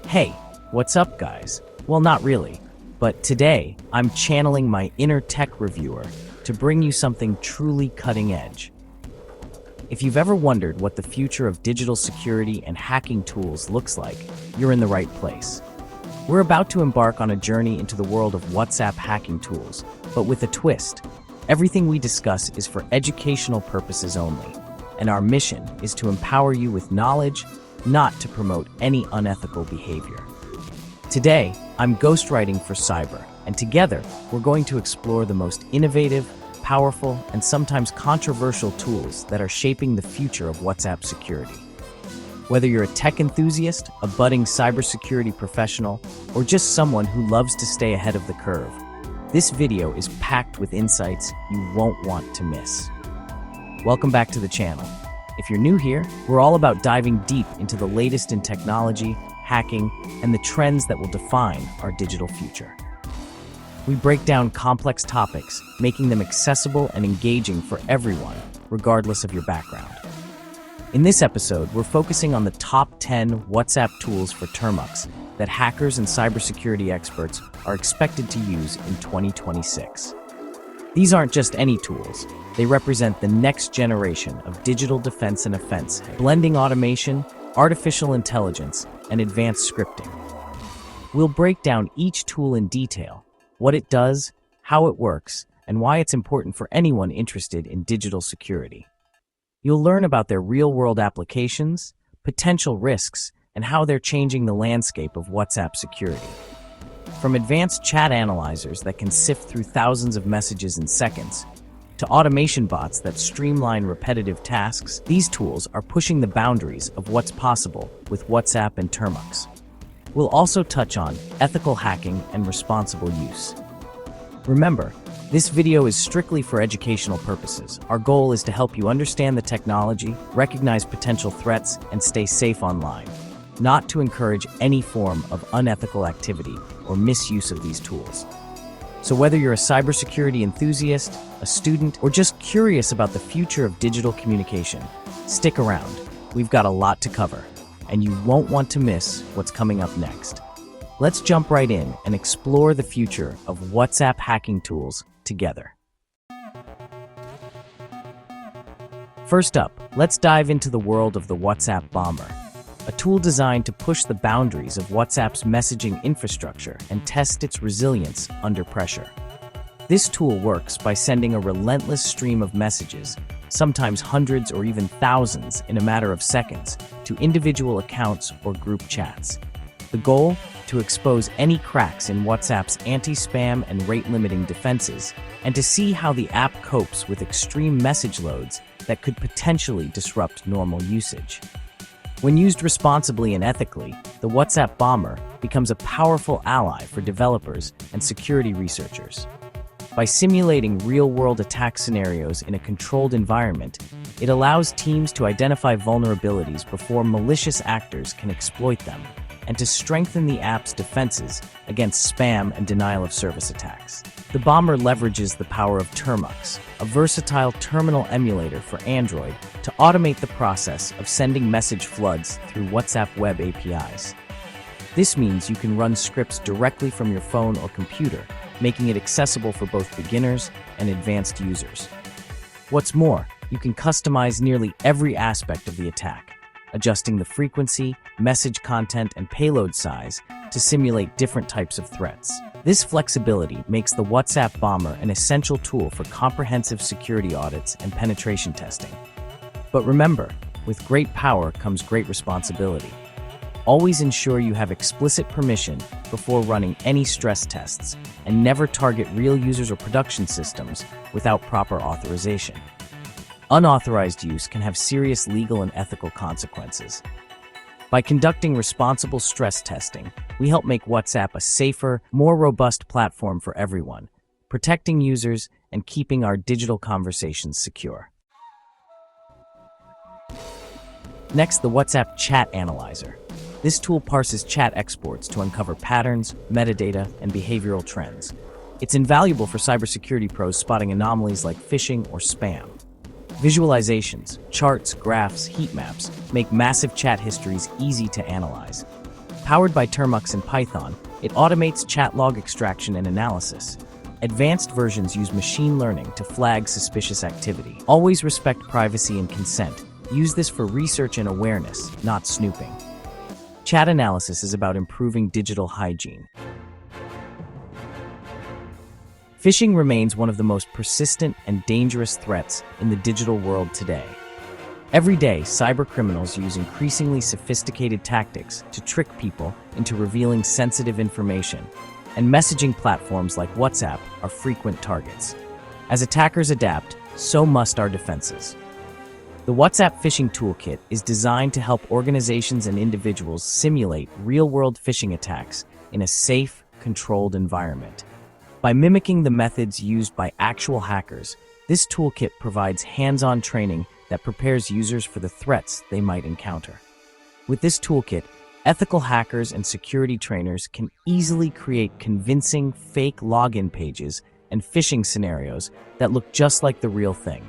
Hey, what's up, guys? Well, not really, but today I'm channeling my inner tech reviewer to bring you something truly cutting edge. If you've ever wondered what the future of digital security and hacking tools looks like, you're in the right place. We're about to embark on a journey into the world of WhatsApp hacking tools, but with a twist. Everything we discuss is for educational purposes only, and our mission is to empower you with knowledge, not to promote any unethical behavior. Today, I'm ghostwriting for cyber, and together, we're going to explore the most innovative, powerful, and sometimes controversial tools that are shaping the future of WhatsApp security. Whether you're a tech enthusiast, a budding cybersecurity professional, or just someone who loves to stay ahead of the curve, this video is packed with insights you won't want to miss. Welcome back to the channel. If you're new here, we're all about diving deep into the latest in technology, hacking, and the trends that will define our digital future. We break down complex topics, making them accessible and engaging for everyone, regardless of your background. In this episode, we're focusing on the top 10 WhatsApp tools for Termux that hackers and cybersecurity experts are expected to use in 2026. These aren't just any tools. They represent the next generation of digital defense and offense, blending automation, artificial intelligence, and advanced scripting. We'll break down each tool in detail, what it does, how it works, and why it's important for anyone interested in digital security. You'll learn about their real-world applications, potential risks, and how they're changing the landscape of WhatsApp security. From advanced chat analyzers that can sift through thousands of messages in seconds, to automation bots that streamline repetitive tasks, these tools are pushing the boundaries of what's possible with WhatsApp and Termux. We'll also touch on ethical hacking and responsible use. Remember, this video is strictly for educational purposes. Our goal is to help you understand the technology, recognize potential threats, and stay safe online, not to encourage any form of unethical activity or misuse of these tools. So whether you're a cybersecurity enthusiast, a student, or just curious about the future of digital communication, stick around. We've got a lot to cover, and you won't want to miss what's coming up next. Let's jump right in and explore the future of WhatsApp hacking tools together. First up, let's dive into the world of the WhatsApp Bomber, a tool designed to push the boundaries of WhatsApp's messaging infrastructure and test its resilience under pressure. This tool works by sending a relentless stream of messages, sometimes hundreds or even thousands in a matter of seconds, to individual accounts or group chats. The goal? To expose any cracks in WhatsApp's anti-spam and rate-limiting defenses, and to see how the app copes with extreme message loads that could potentially disrupt normal usage. When used responsibly and ethically, the WhatsApp Bomber becomes a powerful ally for developers and security researchers. By simulating real-world attack scenarios in a controlled environment, it allows teams to identify vulnerabilities before malicious actors can exploit them, and to strengthen the app's defenses against spam and denial-of-service attacks. The Bomber leverages the power of Termux, a versatile terminal emulator for Android, to automate the process of sending message floods through WhatsApp web APIs. This means you can run scripts directly from your phone or computer, making it accessible for both beginners and advanced users. What's more, you can customize nearly every aspect of the attack, adjusting the frequency, message content, and payload size to simulate different types of threats. This flexibility makes the WhatsApp Bomber an essential tool for comprehensive security audits and penetration testing. But remember, with great power comes great responsibility. Always ensure you have explicit permission before running any stress tests, and never target real users or production systems without proper authorization. Unauthorized use can have serious legal and ethical consequences. By conducting responsible stress testing, we help make WhatsApp a safer, more robust platform for everyone, protecting users and keeping our digital conversations secure. Next, the WhatsApp Chat Analyzer. This tool parses chat exports to uncover patterns, metadata, and behavioral trends. It's invaluable for cybersecurity pros spotting anomalies like phishing or spam. Visualizations, charts, graphs, heat maps make massive chat histories easy to analyze. Powered by Termux and Python, it automates chat log extraction and analysis. Advanced versions use machine learning to flag suspicious activity. Always respect privacy and consent. Use this for research and awareness, not snooping. Chat analysis is about improving digital hygiene. Phishing remains one of the most persistent and dangerous threats in the digital world today. Every day, cybercriminals use increasingly sophisticated tactics to trick people into revealing sensitive information, and messaging platforms like WhatsApp are frequent targets. As attackers adapt, so must our defenses. The WhatsApp Phishing Toolkit is designed to help organizations and individuals simulate real-world phishing attacks in a safe, controlled environment. By mimicking the methods used by actual hackers, this toolkit provides hands-on training that prepares users for the threats they might encounter. With this toolkit, ethical hackers and security trainers can easily create convincing fake login pages and phishing scenarios that look just like the real thing.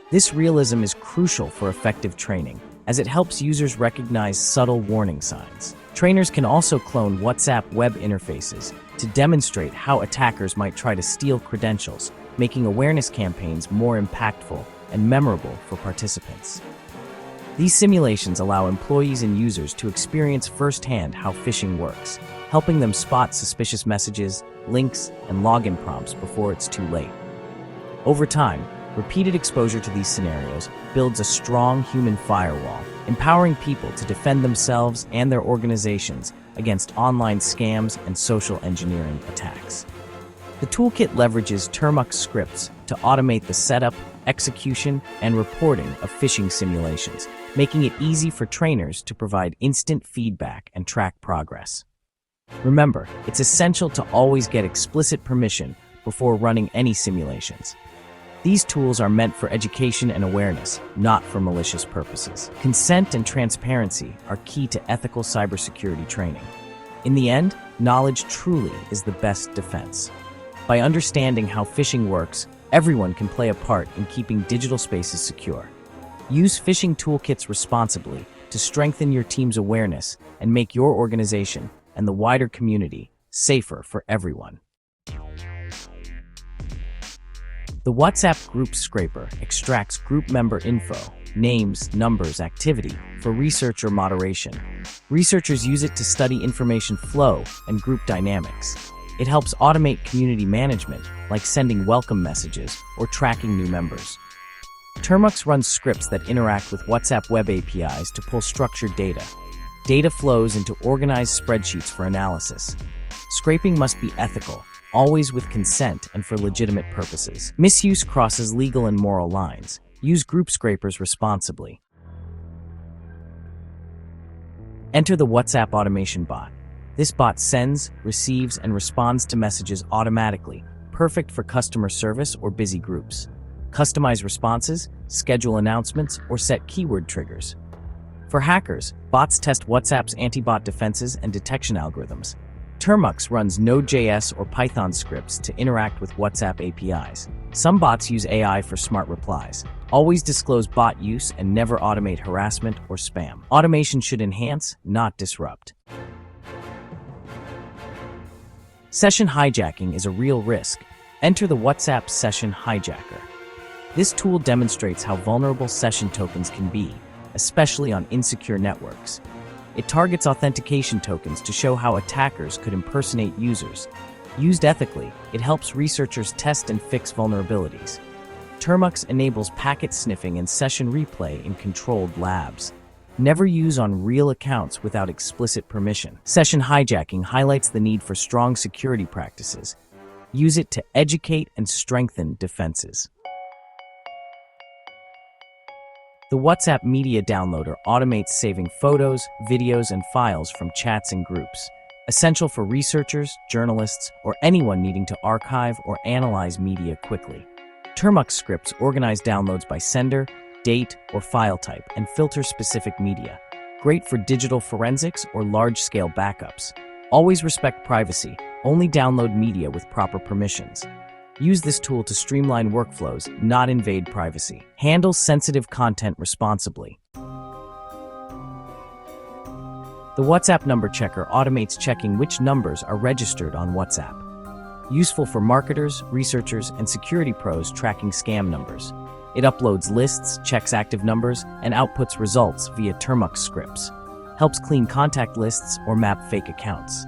This realism is crucial for effective training, as it helps users recognize subtle warning signs. Trainers can also clone WhatsApp web interfaces to demonstrate how attackers might try to steal credentials, making awareness campaigns more impactful and memorable for participants. These simulations allow employees and users to experience firsthand how phishing works, helping them spot suspicious messages, links, and login prompts before it's too late. Over time, repeated exposure to these scenarios builds a strong human firewall, empowering people to defend themselves and their organizations against online scams and social engineering attacks. The toolkit leverages Termux scripts to automate the setup, execution, and reporting of phishing simulations, making it easy for trainers to provide instant feedback and track progress. Remember, it's essential to always get explicit permission before running any simulations. These tools are meant for education and awareness, not for malicious purposes. Consent and transparency are key to ethical cybersecurity training. In the end, knowledge truly is the best defense. By understanding how phishing works, everyone can play a part in keeping digital spaces secure. Use phishing toolkits responsibly to strengthen your team's awareness and make your organization and the wider community safer for everyone. The WhatsApp Group Scraper extracts group member info, names, numbers, activity, for research or moderation. Researchers use it to study information flow and group dynamics. It helps automate community management, like sending welcome messages or tracking new members. Termux runs scripts that interact with WhatsApp web APIs to pull structured data. Data flows into organized spreadsheets for analysis. Scraping must be ethical, always with consent and for legitimate purposes. Misuse crosses legal and moral lines. Use group scrapers responsibly. Enter the WhatsApp automation bot. This bot sends, receives, and responds to messages automatically, perfect for customer service or busy groups. Customize responses, schedule announcements, or set keyword triggers. For hackers, bots test WhatsApp's anti-bot defenses and detection algorithms. Termux runs Node.js or Python scripts to interact with WhatsApp APIs. Some bots use AI for smart replies. Always disclose bot use and never automate harassment or spam. Automation should enhance, not disrupt. Session hijacking is a real risk. Enter the WhatsApp Session Hijacker. This tool demonstrates how vulnerable session tokens can be, especially on insecure networks. It targets authentication tokens to show how attackers could impersonate users. Used ethically, it helps researchers test and fix vulnerabilities. Termux enables packet sniffing and session replay in controlled labs. Never use on real accounts without explicit permission. Session hijacking highlights the need for strong security practices. Use it to educate and strengthen defenses. The WhatsApp Media Downloader automates saving photos, videos, and files from chats and groups, essential for researchers, journalists, or anyone needing to archive or analyze media quickly. Termux scripts organize downloads by sender, date, or file type and filter specific media. Great for digital forensics or large-scale backups. Always respect privacy. Only download media with proper permissions. Use this tool to streamline workflows, not invade privacy. Handle sensitive content responsibly. The WhatsApp number checker automates checking which numbers are registered on WhatsApp. Useful for marketers, researchers, and security pros tracking scam numbers. It uploads lists, checks active numbers, and outputs results via Termux scripts. Helps clean contact lists or map fake accounts.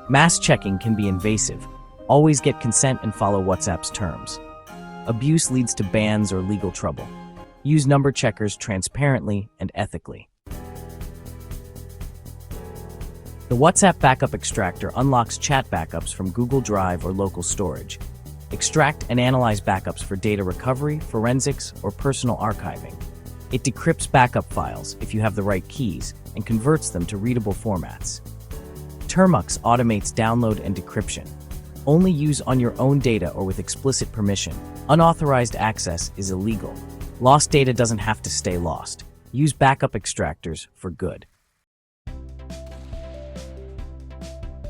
Mass checking can be invasive. Always get consent and follow WhatsApp's terms. Abuse leads to bans or legal trouble. Use number checkers transparently and ethically. The WhatsApp Backup Extractor unlocks chat backups from Google Drive or local storage. Extract and analyze backups for data recovery, forensics, or personal archiving. It decrypts backup files if you have the right keys and converts them to readable formats. Termux automates download and decryption. Only use on your own data or with explicit permission. Unauthorized access is illegal. Lost data doesn't have to stay lost. Use backup extractors for good.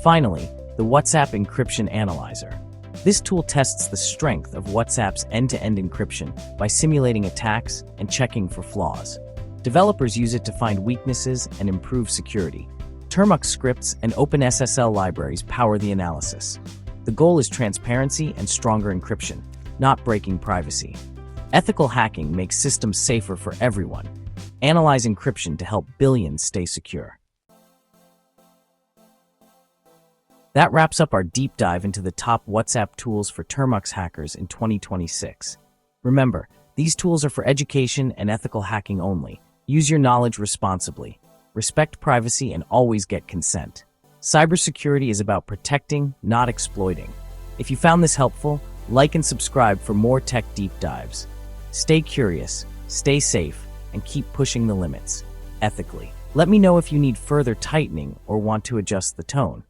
Finally, the WhatsApp Encryption Analyzer. This tool tests the strength of WhatsApp's end-to-end encryption by simulating attacks and checking for flaws. Developers use it to find weaknesses and improve security. Termux scripts and OpenSSL libraries power the analysis. The goal is transparency and stronger encryption, not breaking privacy. Ethical hacking makes systems safer for everyone. Analyze encryption to help billions stay secure. That wraps up our deep dive into the top WhatsApp tools for Termux hackers in 2026. Remember, these tools are for education and ethical hacking only. Use your knowledge responsibly. Respect privacy and always get consent. Cybersecurity is about protecting, not exploiting. If you found this helpful, like and subscribe for more tech deep dives. Stay curious, stay safe, and keep pushing the limits ethically. Let me know if you need further tightening or want to adjust the tone.